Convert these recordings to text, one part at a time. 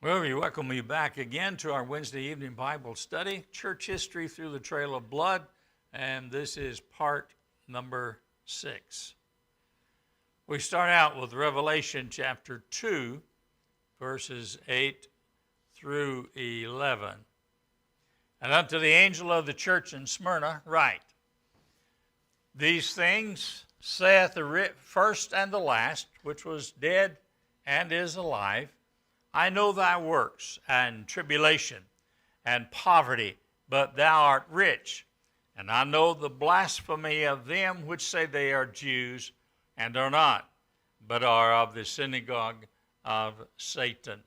Well, we welcome you back again to our Wednesday evening Bible study, Church History Through the Trail of Blood, and this is part number 6. We start out with Revelation chapter 2, verses 8 through 11. And unto the angel of the church in Smyrna write, These things saith the first and the last, which was dead and is alive. I know thy works, and tribulation, and poverty, but thou art rich. And I know the blasphemy of them which say they are Jews, and are not, but are of the synagogue of Satan.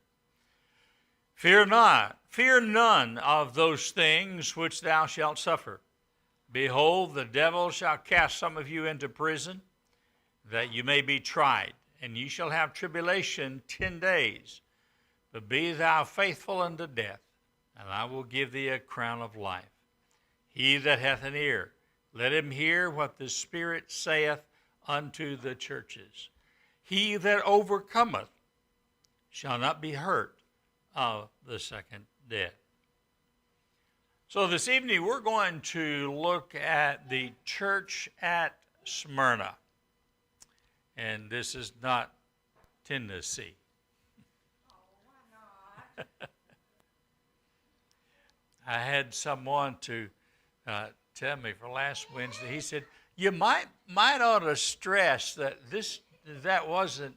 Fear none of those things which thou shalt suffer. Behold, the devil shall cast some of you into prison, that you may be tried, and ye shall have tribulation 10 days. But be thou faithful unto death, and I will give thee a crown of life. He that hath an ear, let him hear what the Spirit saith unto the churches. He that overcometh shall not be hurt of the second death. So this evening we're going to look at the church at Smyrna. And this is not Tennessee. I had someone to tell me for last Wednesday. He said, "You might ought to stress that that wasn't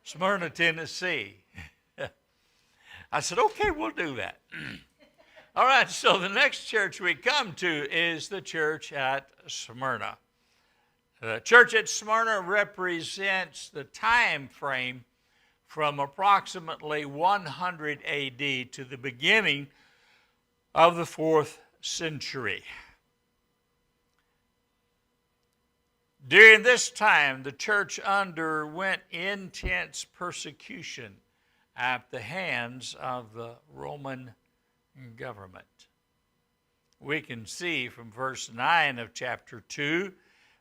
Smyrna, Tennessee." I said, "Okay, we'll do that." All right. So the next church we come to is the church at Smyrna. The church at Smyrna represents the time frame from approximately 100 AD to the beginning of the 4th century. During this time, the church underwent intense persecution at the hands of the Roman government. We can see from verse 9 of chapter 2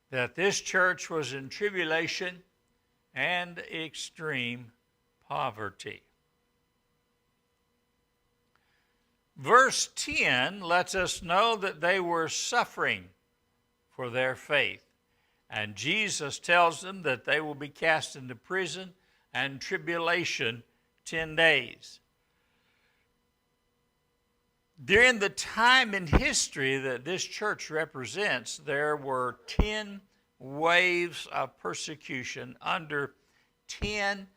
that this church was in tribulation and extreme poverty. Verse 10 lets us know that they were suffering for their faith. And Jesus tells them that they will be cast into prison and tribulation 10 days. During the time in history that this church represents, there were 10 waves of persecution under 10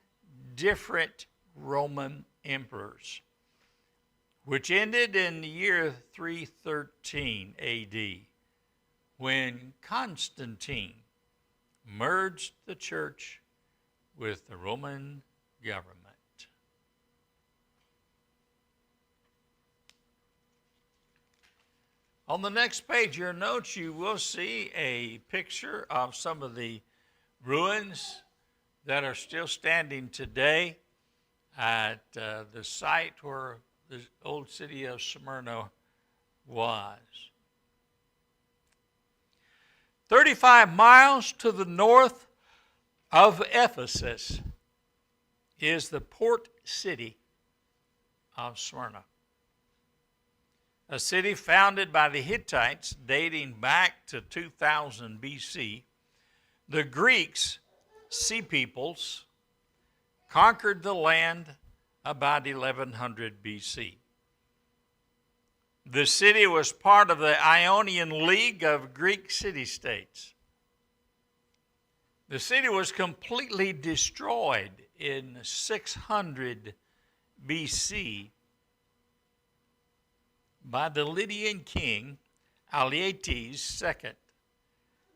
different Roman emperors, which ended in the year 313 AD, when Constantine merged the church with the Roman government. On the next page of your notes, you will see a picture of some of the ruins that are still standing today at the site where the old city of Smyrna was. 35 miles to the north of Ephesus is the port city of Smyrna, a city founded by the Hittites dating back to 2000 BC. The Greeks, sea peoples, conquered the land about 1100 BC. The city was part of the Ionian League of Greek city-states. The city was completely destroyed in 600 BC by the Lydian king Alyattes II.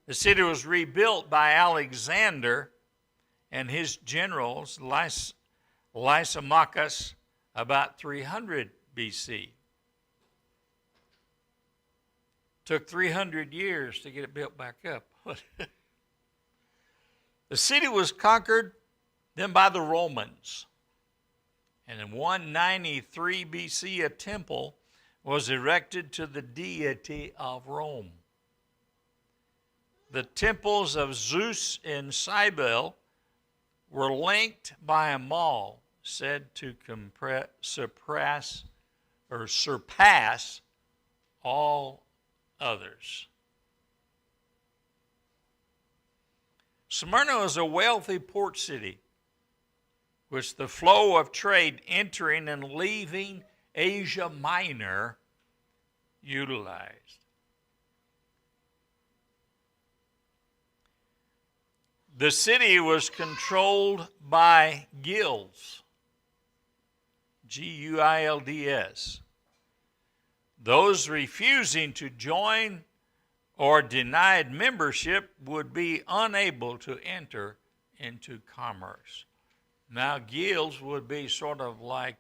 The city was rebuilt by Alexander and his generals Lysimachus about 300 BC. Took 300 years to get it built back up. The city was conquered then by the Romans. And in 193 BC, a temple was erected to the deity of Rome. The temples of Zeus and Cybele were linked by a mall said to surpass all others. Smyrna was a wealthy port city, which the flow of trade entering and leaving Asia Minor utilized. The city was controlled by guilds, Guilds. Those refusing to join or denied membership would be unable to enter into commerce. Now, guilds would be sort of like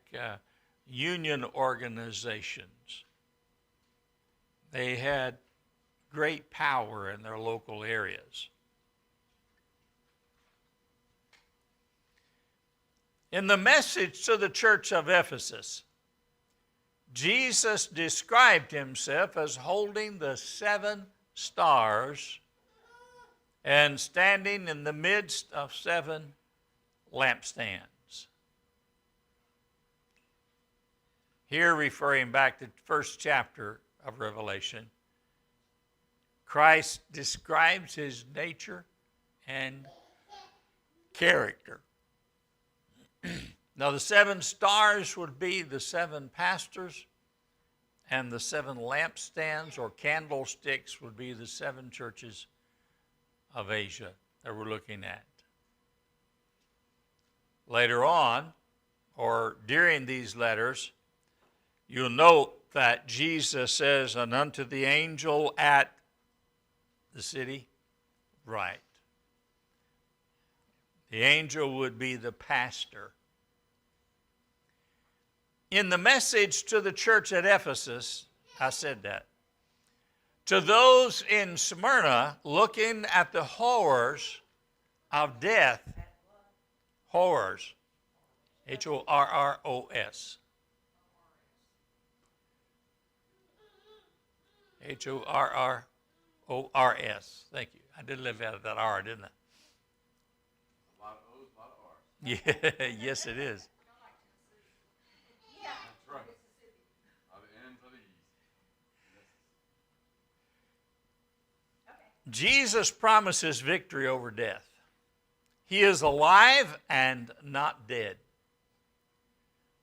union organizations. They had great power in their local areas. In the message to the church of Ephesus, Jesus described himself as holding the 7 stars and standing in the midst of 7 lampstands. Here, referring back to the first chapter of Revelation, Christ describes his nature and character. Now, the 7 stars would be the 7 pastors, and the 7 lampstands or candlesticks would be the 7 churches of Asia that we're looking at. Later on, or during these letters, you'll note that Jesus says, "And unto the angel at the city," right. The angel would be the pastor. In the message to the church at Ephesus, I said that. To those in Smyrna looking at the horrors of death, horrors, Horrors. Horrors. Thank you. I did live out of that R, didn't I? A lot of O's, a lot of R's. Yeah, yes it is. That's right. Are the N's or the E's? Jesus promises victory over death. He is alive and not dead.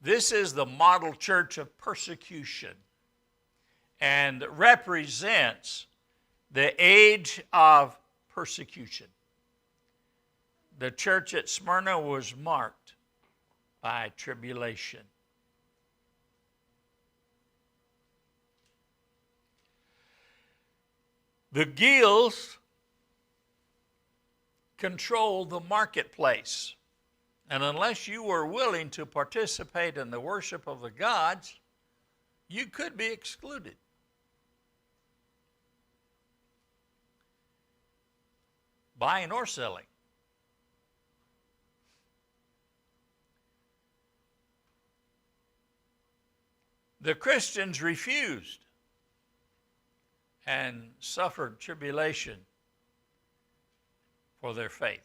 This is the model church of persecution and represents the age of persecution. The church at Smyrna was marked by tribulation. The guilds controlled the marketplace. And unless you were willing to participate in the worship of the gods, you could be excluded. Buying or selling. The Christians refused and suffered tribulation for their faith.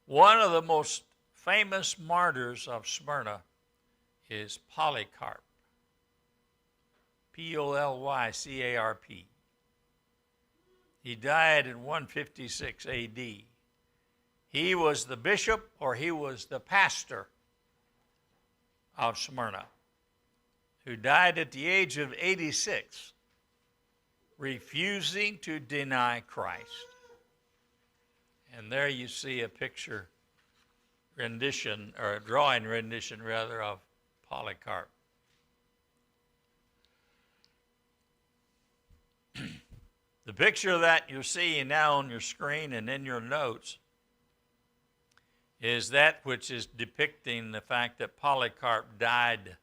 One of the most famous martyrs of Smyrna is Polycarp. Polycarp. He died in 156 AD. He was the bishop, or he was the pastor of Smyrna, who died at the age of 86, refusing to deny Christ. And there you see a picture rendition, or a drawing rendition rather, of Polycarp. The picture that you're seeing now on your screen and in your notes is that which is depicting the fact that Polycarp died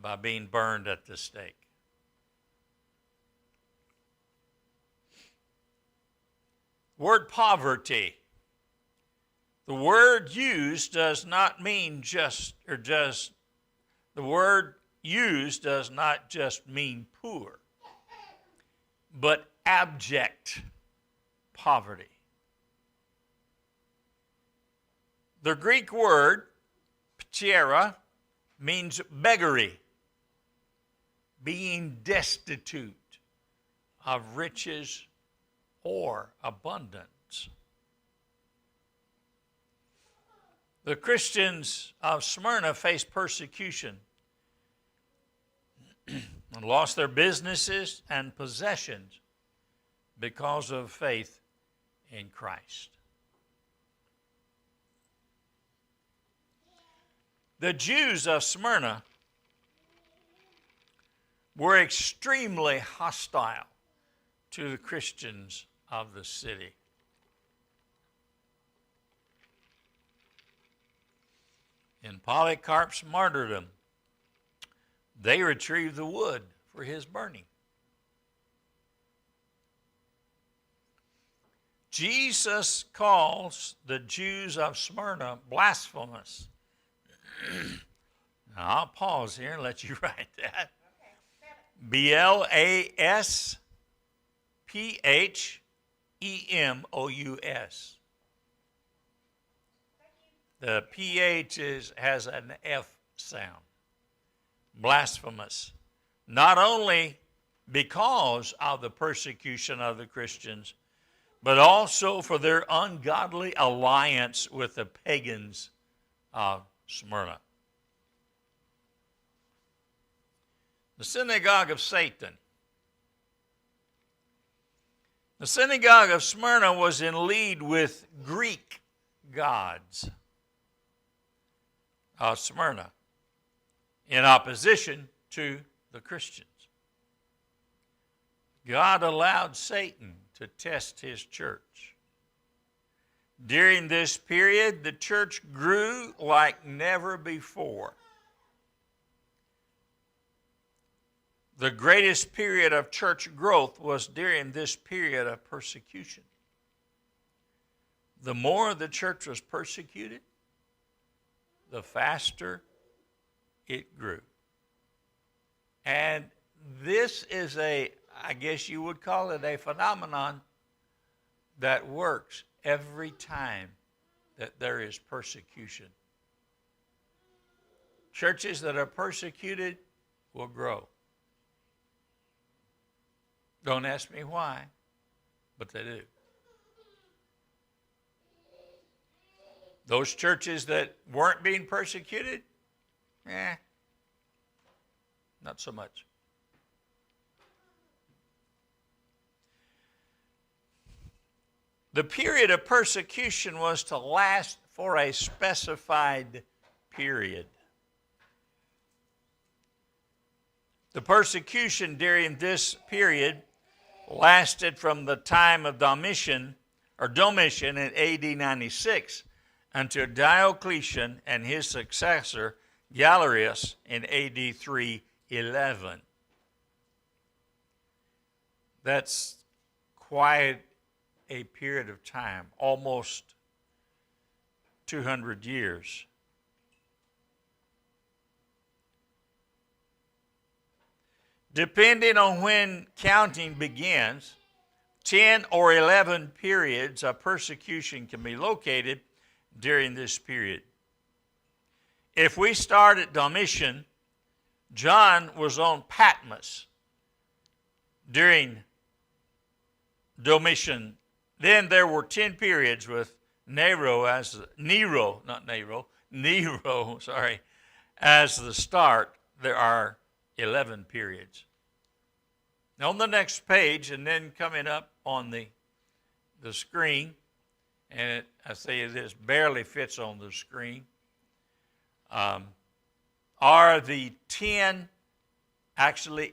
by being burned at the stake. Word poverty. The word used does not mean the word used does not just mean poor, but abject poverty. The Greek word, ptera, means beggary, being destitute of riches or abundance. The Christians of Smyrna faced persecution and lost their businesses and possessions because of faith in Christ. The Jews of Smyrna were extremely hostile to the Christians of the city. In Polycarp's martyrdom, they retrieved the wood for his burning. Jesus calls the Jews of Smyrna blasphemous. Now, I'll pause here and let you write that. B-L-A-S-P-H-E-M-O-U-S. The PH has an F sound. Blasphemous. Not only because of the persecution of the Christians, but also for their ungodly alliance with the pagans of Smyrna. The synagogue of Satan. The synagogue of Smyrna was in league with Greek gods of Smyrna in opposition to the Christians. God allowed Satan to test his church. During this period, the church grew like never before. The greatest period of church growth was during this period of persecution. The more the church was persecuted, the faster it grew. And this is I guess you would call it a phenomenon that works every time that there is persecution. Churches that are persecuted will grow. Don't ask me why, but they do. Those churches that weren't being persecuted, not so much. The period of persecution was to last for a specified period. The persecution during this period lasted from the time of Domitian in AD 96 until Diocletian and his successor Galerius in AD 311. That's quite a period of time, almost 200 years. Depending on when counting begins, 10 or 11 periods of persecution can be located during this period. If we start at Domitian, John was on Patmos during Domitian. Then there were 10 periods with Nero as the start. There are 11 periods. Now on the next page, and then coming up on the screen, and I say this barely fits on the screen, are the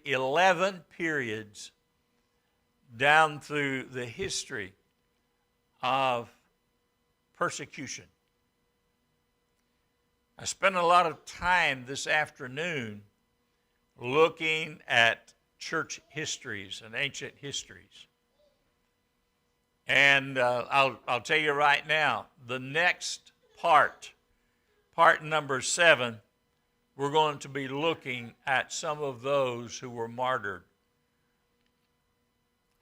11 periods down through the history of persecution. I spent a lot of time this afternoon looking at church histories and ancient histories. And I'll tell you right now, the next part number 7, we're going to be looking at some of those who were martyred.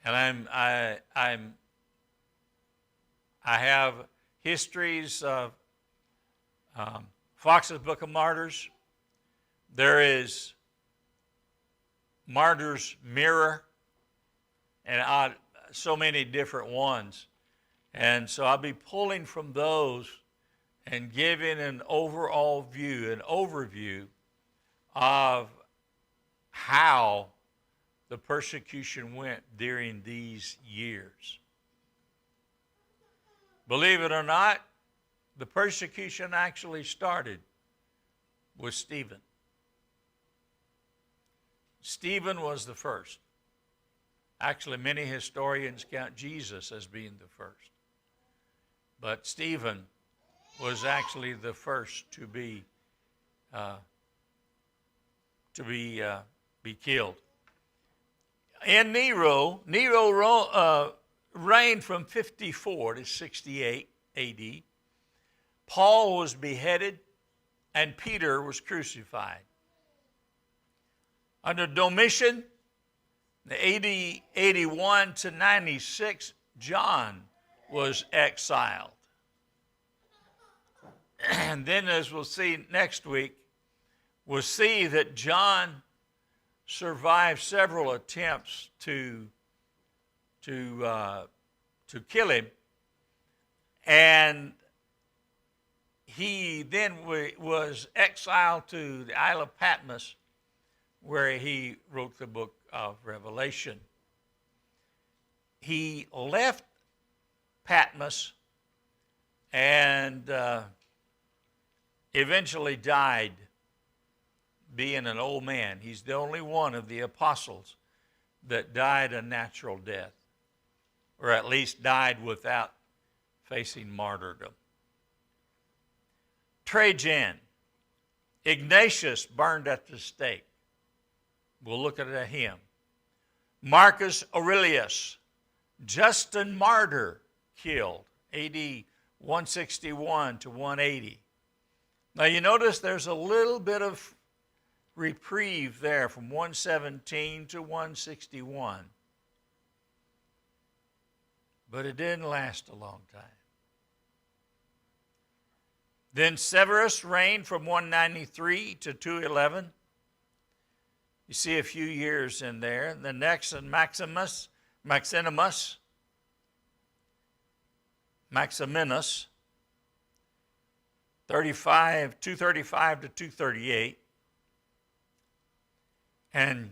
And I have histories of Fox's Book of Martyrs. There is Martyr's Mirror, and so many different ones. And so I'll be pulling from those and giving an overall view, an overview of how the persecution went during these years. Believe it or not, the persecution actually started with Stephen. Stephen was the first. Actually, many historians count Jesus as being the first. But Stephen was actually the first to be killed. And Nero reigned from 54 to 68 A.D. Paul was beheaded, and Peter was crucified. Under Domitian, AD 81 to 96, John was exiled. And then, as we'll see next week, we'll see that John survived several attempts to kill him, and he then was exiled to the Isle of Patmos, where he wrote the book of Revelation. He left Patmos and eventually died being an old man. He's the only one of the apostles that died a natural death, or at least died without facing martyrdom. Trajan, Ignatius burned at the stake. We'll look at him. Marcus Aurelius, Justin Martyr killed, AD 161 to 180. Now you notice there's a little bit of reprieve there from 117 to 161. But it didn't last a long time. Then Severus reigned from 193 to 211. You see a few years in there. The next is Maximinus, 235 to 238. And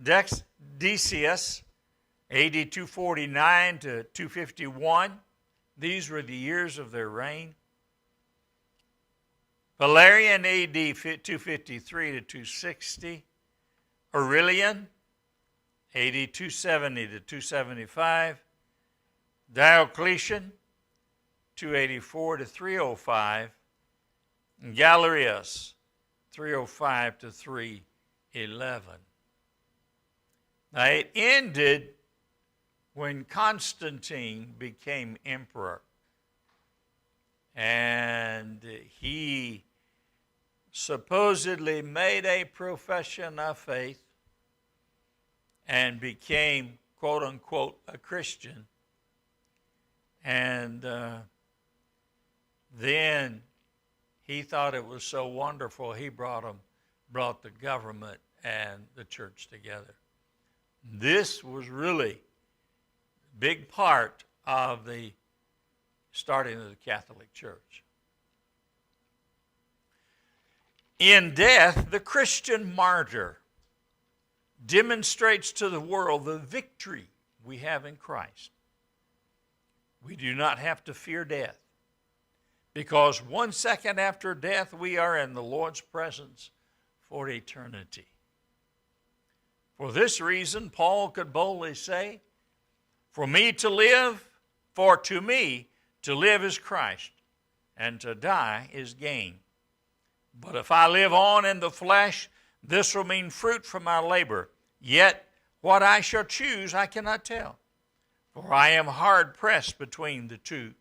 Decius, AD 249 to 251. These were the years of their reign. Valerian, AD 253 to 260. Aurelian, AD 270 to 275. Diocletian, 284 to 305. And Galerius, 305 to 311. Now it ended when Constantine became emperor. And he supposedly made a profession of faith and became, quote unquote, a Christian. And then he thought it was so wonderful, he brought the government and the church together. This was really a big part of the starting of the Catholic Church. In death, the Christian martyr demonstrates to the world the victory we have in Christ. We do not have to fear death, because 1 second after death, we are in the Lord's presence for eternity. For this reason, Paul could boldly say, for to me to live is Christ, and to die is gain. But if I live on in the flesh, this will mean fruit from my labor. Yet what I shall choose I cannot tell. For I am hard pressed between the two,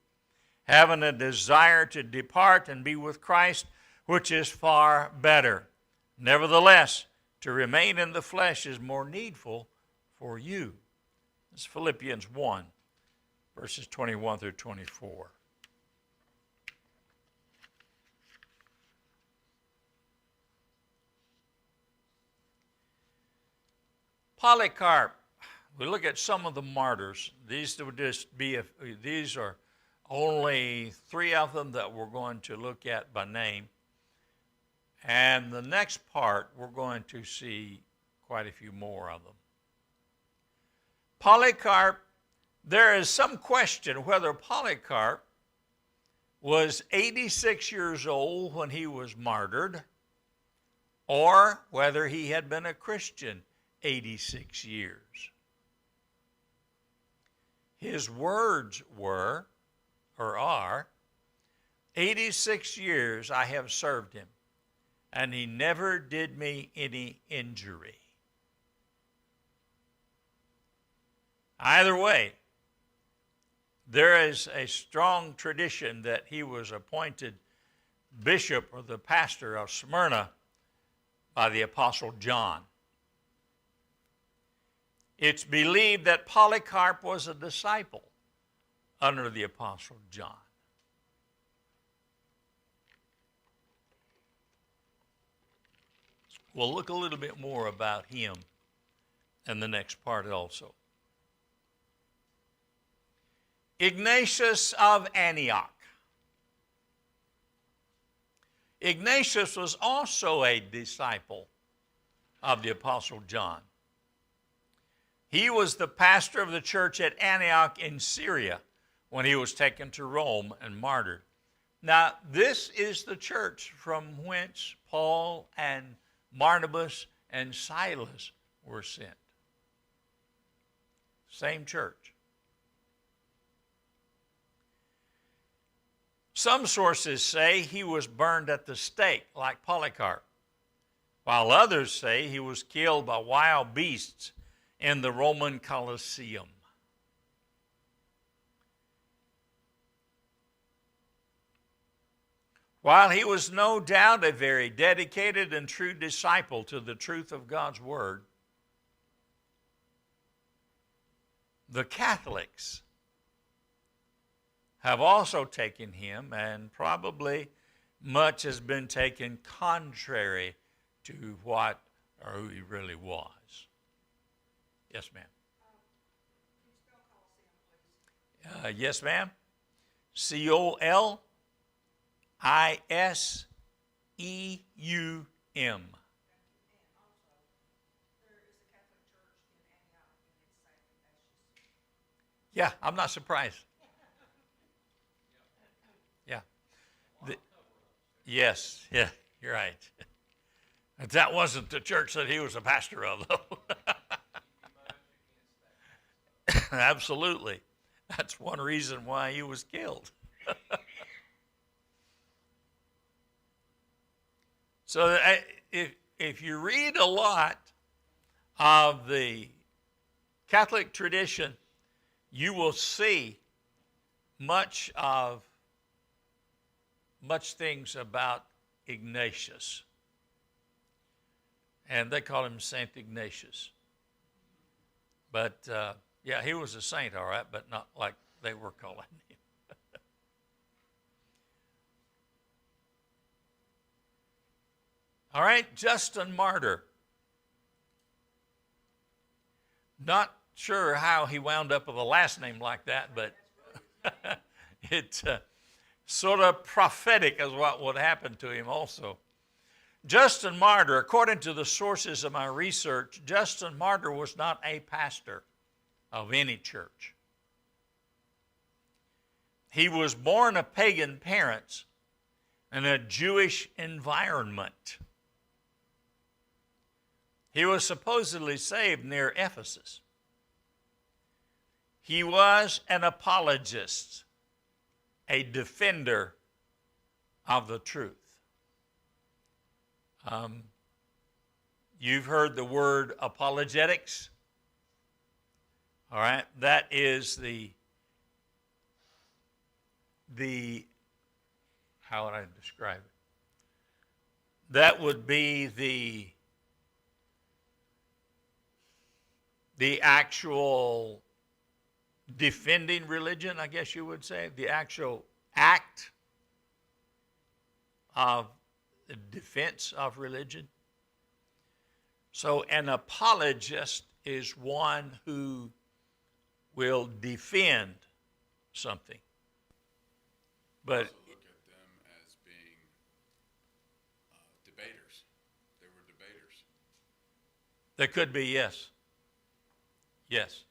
having a desire to depart and be with Christ, which is far better. Nevertheless, to remain in the flesh is more needful for you. This is Philippians 1, verses 21 through 24. Polycarp, we look at some of the martyrs. These are only 3 of them that we're going to look at by name. And the next part, we're going to see quite a few more of them. Polycarp, there is some question whether Polycarp was 86 years old when he was martyred, or whether he had been a Christian 86 years. His words were, or are, 86 years I have served him, and he never did me any injury. Either way, there is a strong tradition that he was appointed bishop or the pastor of Smyrna by the Apostle John. It's believed that Polycarp was a disciple under the Apostle John. We'll look a little bit more about him in the next part also. Ignatius of Antioch. Ignatius was also a disciple of the Apostle John. He was the pastor of the church at Antioch in Syria when he was taken to Rome and martyred. Now, this is the church from whence Paul and Barnabas and Silas were sent. Same church. Some sources say he was burned at the stake like Polycarp, while others say he was killed by wild beasts in the Roman Colosseum. While he was no doubt a very dedicated and true disciple to the truth of God's Word, the Catholics have also taken him, and probably much has been taken contrary to what or who he really was. Yes, ma'am. Can you spell Colosseum, please? Yes, ma'am. Colisseum. And also, there is a Catholic church in Antioch, and it's St. Ignatius. Yeah, I'm not surprised. Yeah. Yes, yeah, you're right. That wasn't the church that he was a pastor of, though. Absolutely. That's one reason why he was killed. So if you read a lot of the Catholic tradition, you will see much things about Ignatius. And they call him Saint Ignatius. But yeah, he was a saint, all right, but not like they were calling him. All right, Justin Martyr. Not sure how he wound up with a last name like that, but it's sort of prophetic as what would happen to him also. Justin Martyr, according to the sources of my research, Justin Martyr was not a pastor of any church. He was born of pagan parents in a Jewish environment. He was supposedly saved near Ephesus. He was an apologist, a defender of the truth. You've heard the word apologetics. All right, that is the how would I describe it? That would be the actual defending religion, I guess you would say, the actual act of the defense of religion. So an apologist is one who will defend something. But Also look at them as being debaters. They were debaters. there could be, yes. Yes.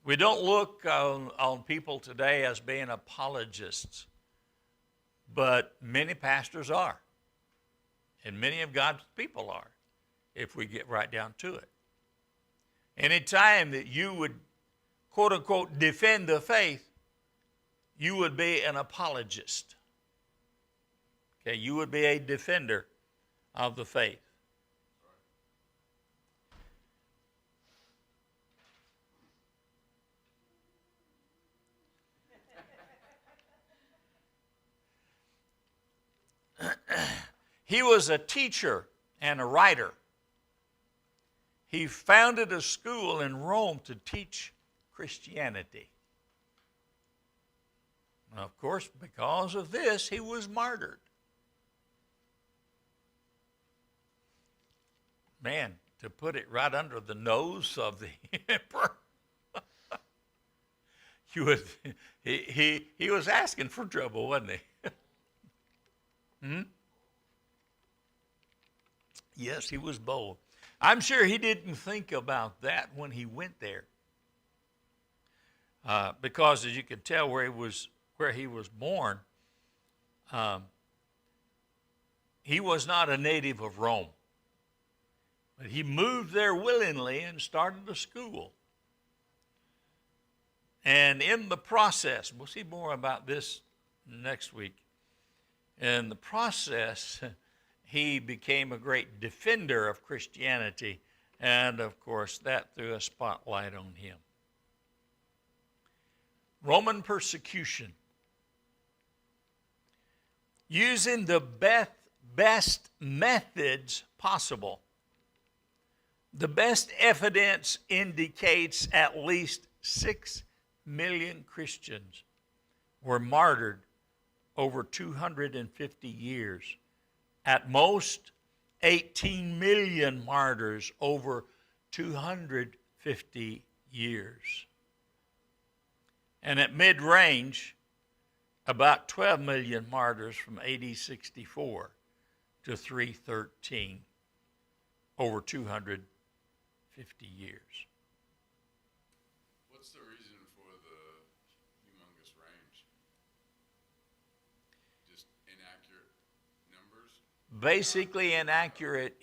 We don't look on people today as being apologists, but many pastors are. And many of God's people are, if we get right down to it. Any time that you would, quote unquote, defend the faith, you would be an apologist. Okay, you would be a defender of the faith. He was a teacher and a writer. He founded a school in Rome to teach Christianity. Now, of course, because of this, he was martyred. Man, to put it right under the nose of the emperor. He was asking for trouble, wasn't he? Yes, he was bold. I'm sure he didn't think about that when he went there. Because as you can tell where he was born, he was not a native of Rome. But he moved there willingly and started a school. And in the process, we'll see more about this next week. In the process, he became a great defender of Christianity, and of course that threw a spotlight on him. Roman persecution. Using the best methods possible. The best evidence indicates at least 6 million Christians were martyred over 250 years. At most, 18 million martyrs over 250 years. And at mid-range, about 12 million martyrs from AD 64 to 313, over 250 years. What's the reason for the humongous range? Just inaccurate numbers? Basically inaccurate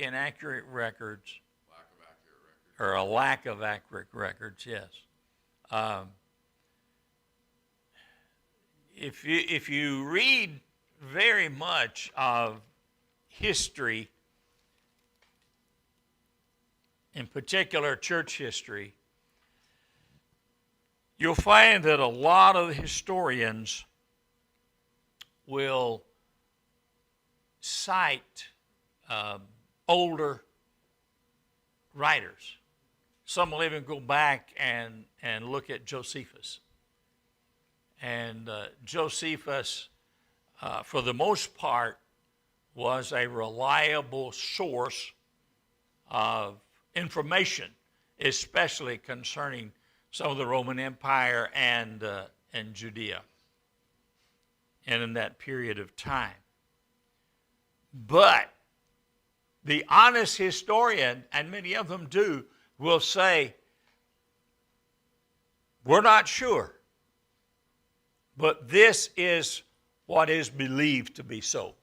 records. Lack of accurate records? Or a lack of accurate records, yes. If you read very much of history, in particular church history, you'll find that a lot of historians will cite older writers. Some will even go back and look at Josephus. And Josephus, for the most part, was a reliable source of information, especially concerning some of the Roman Empire and Judea, and in that period of time. But the honest historian, and many of them do, will say, we're not sure, but this is what is believed to be so.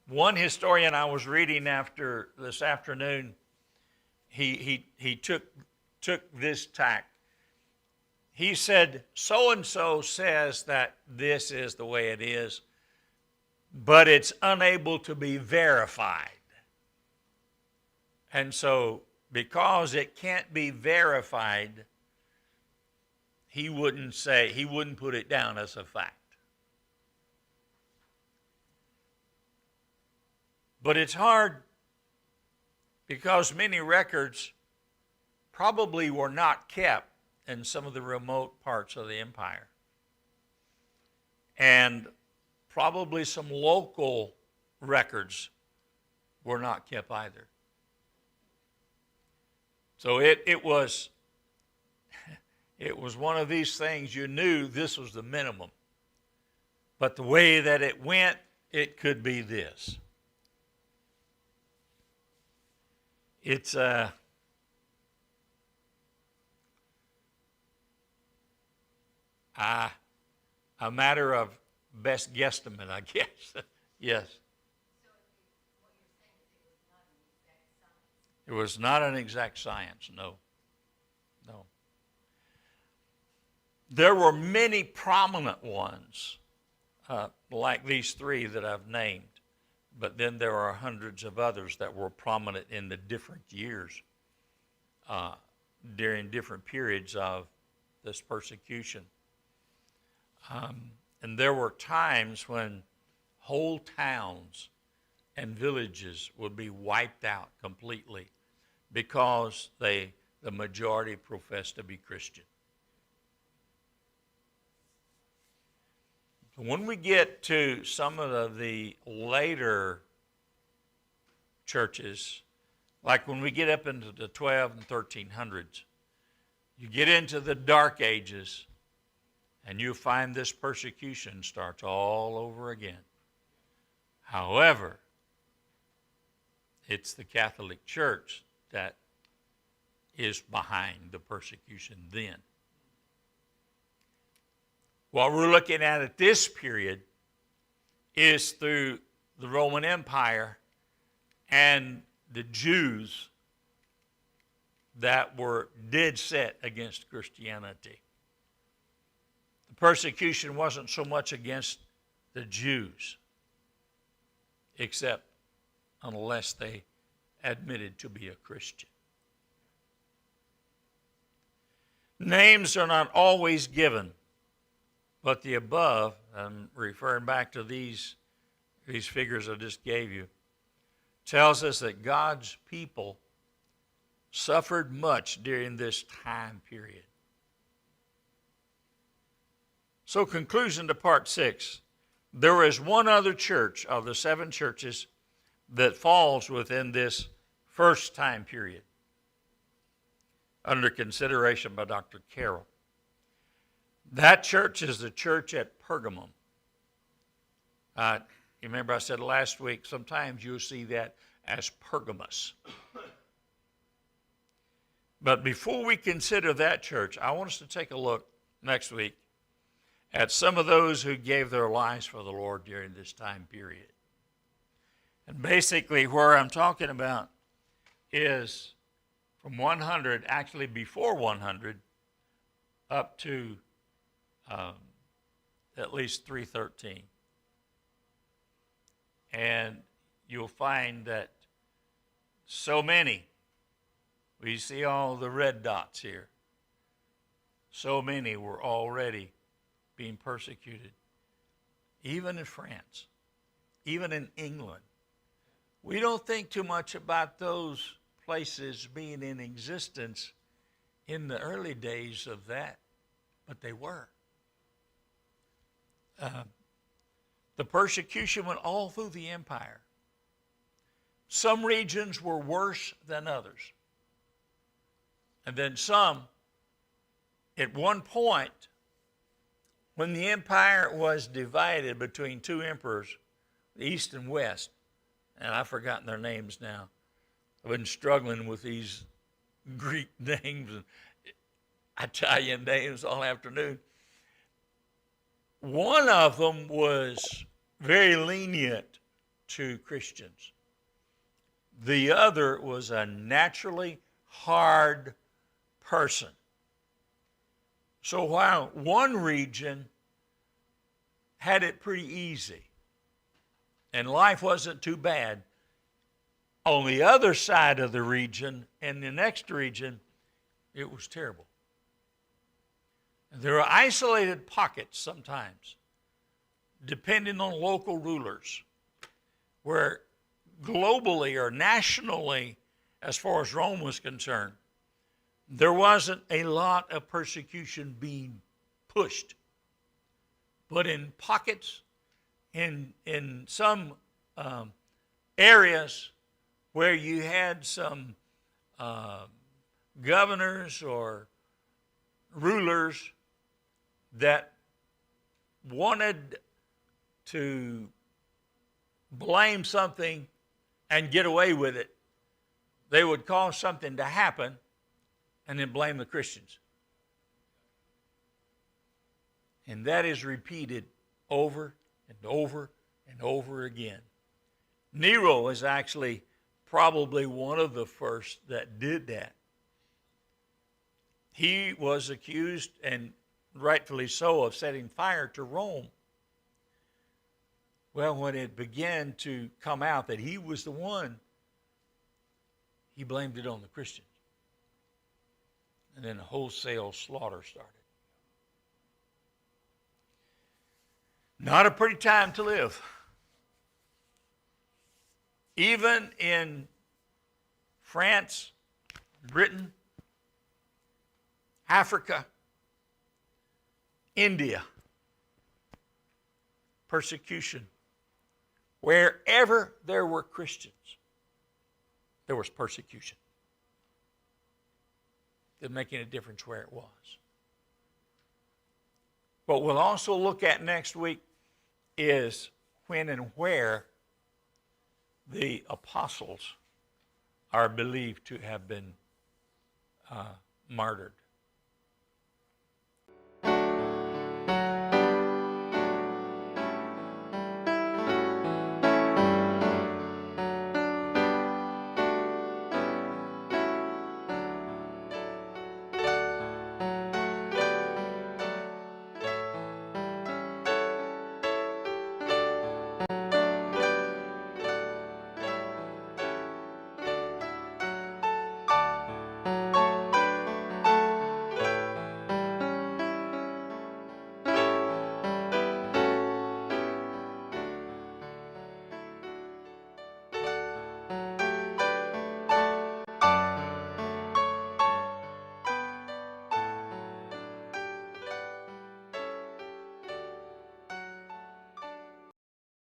One historian I was reading after this afternoon, he took this tack. He said, so-and-so says that this is the way it is, but it's unable to be verified. And so, because it can't be verified, he wouldn't put it down as a fact. But it's hard because many records probably were not kept in some of the remote parts of the empire. And probably some local records were not kept either. So it was one of these things you knew this was the minimum. But the way that it went, it could be this. It's a matter of best guesstimate, I guess. Yes. So what you're saying is it was not an exact science. It was not an exact science, no. No. There were many prominent ones, like these three that I've named, but then there are hundreds of others that were prominent in the different years during different periods of this persecution. And there were times when whole towns and villages would be wiped out completely because the majority professed to be Christian. When we get to some of the later churches, like when we get up into the 12 and 1300s, you get into the Dark Ages, and you find this persecution starts all over again. However, it's the Catholic Church that is behind the persecution then. What we're looking at this period is through the Roman Empire and the Jews that were dead set against Christianity. The persecution wasn't so much against the Jews, except unless they admitted to be a Christian. Names are not always given, but the above, I'm referring back to these figures I just gave you, tells us that God's people suffered much during this time period. So, conclusion to part 6. There is one other church of the 7 churches that falls within this first time period, under consideration by Dr. Carroll. That church is the church at Pergamum. You remember I said last week, sometimes you'll see that as Pergamus. But before we consider that church, I want us to take a look next week at some of those who gave their lives for the Lord during this time period. And basically where I'm talking about is from 100, actually before 100, up to at least 313. And you'll find that so many, we see all the red dots here, so many were already being persecuted, even in France, even in England. We don't think too much about those places being in existence in the early days of that, but they were. The persecution went all through the empire. Some regions were worse than others. And then some, at one point, when the empire was divided between 2 emperors, the East and West, and I've forgotten their names now. I've been struggling with these Greek names and Italian names all afternoon. One of them was very lenient to Christians. The other was a naturally hard person. So while one region had it pretty easy and life wasn't too bad, on the other side of the region and the next region, it was terrible. And there are isolated pockets sometimes, depending on local rulers, where globally or nationally, as far as Rome was concerned, there wasn't a lot of persecution being pushed. But in pockets, in some areas, where you had some governors or rulers that wanted to blame something and get away with it. They would cause something to happen and then blame the Christians. And that is repeated over and over and over again. Nero is actually probably one of the first that did that. He was accused, and rightfully so, of setting fire to Rome. Well, when it began to come out that he was the one, he blamed it on the Christians. And then a wholesale slaughter started. Not a pretty time to live. Even in France, Britain, Africa, India, persecution. Wherever there were Christians, there was persecution. Didn't make any difference where it was. What we'll also look at next week is when and where the apostles are believed to have been martyred.